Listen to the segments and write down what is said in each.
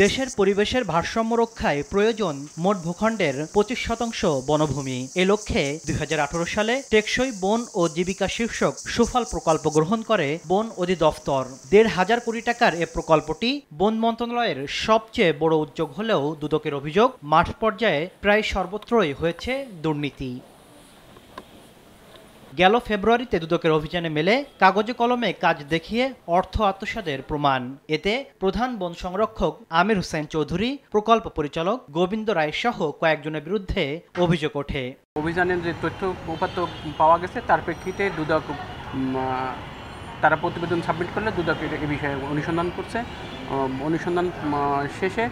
দেশের পরিবেশের ভারসাম্য রক্ষায় প্রয়োজন মোট ভূখণ্ডের 25% বনভূমি। এ লক্ষ্যে 2018 সালে টেকসই বন ও জীবিকা শীর্ষক সুফল প্রকল্প গ্রহণ করে বন অধিদপ্তর। 1,500 কোটি টাকার এ প্রকল্পটি বন মন্ত্রণালয়ের সবচেয়ে বড় উদ্যোগ হলেও দুদকের অভিযোগ, মাঠ পর্যায়ে প্রায় সর্বত্রই হয়েছে দুর্নীতি। গেল ফেব্রুয়ারিতে দুদকের অভিযানে মেলে কাগজে কলমে কাজ দেখিয়ে অর্থ আত্মসাতের প্রমাণ। এতে প্রধান বন সংরক্ষক আমির হোসেন চৌধুরী, প্রকল্প পরিচালক গোবিন্দ রায় সহ কয়েকজনের বিরুদ্ধে অভিযোগ ওঠে। অভিযানের যে তথ্য উপাত্ত পাওয়া গেছে তার প্রেক্ষিতে দুদক তারা প্রতিবেদন সাবমিট করলে দুদক এ বিষয়ে অনুসন্ধান করছে। অনুসন্ধান শেষে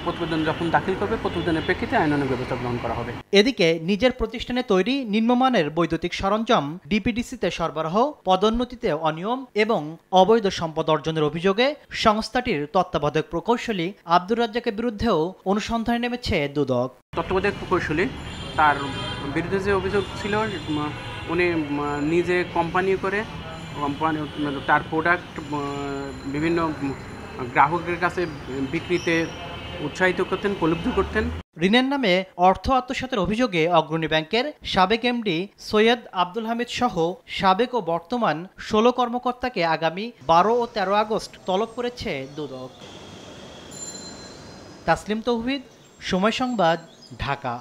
প্রতিবেদন যখন দাখিল করবে, প্রতিবেদনের প্রেক্ষিতে আইনানুগ ব্যবস্থা গ্রহণ করা হবে। এদিকে নিজের প্রতিষ্ঠানে তৈরি নিম্নমানের বৈদ্যুতিক সরঞ্জাম ডিপিডিসিতে সরবরাহ, পদোন্নতিতে অনিয়ম এবং অবৈধ সম্পদ অর্জনের অভিযোগে সংস্থাটির তত্ত্বাবধায়ক প্রকৌশলী আব্দুর রাজ্জাকের বিরুদ্ধেও অনুসন্ধানে নেমেছে দুদক। তত্ত্বাবধায়ক প্রকৌশলী তার বিরুদ্ধে যে অভিযোগ ছিল, উনি নিজে কোম্পানি করে তার প্রোডাক্ট বিভিন্ন গ্রাহকের কাছে বিক্রিতে উৎসাহিত করতেন, প্রলুব্ধ করতেন। ঋণের নামে অর্থ আত্মসাতের অভিযোগে অগ্রণী ব্যাংকের সাবেক এমডি সৈয়দ আব্দুল হামিদ সহ সাবেক ও বর্তমান 16 কর্মকর্তাকে আগামী 12 ও 13 আগস্ট তলব করেছে দুদক। তাসলিম তৌহিদ, সময় সংবাদ, ঢাকা।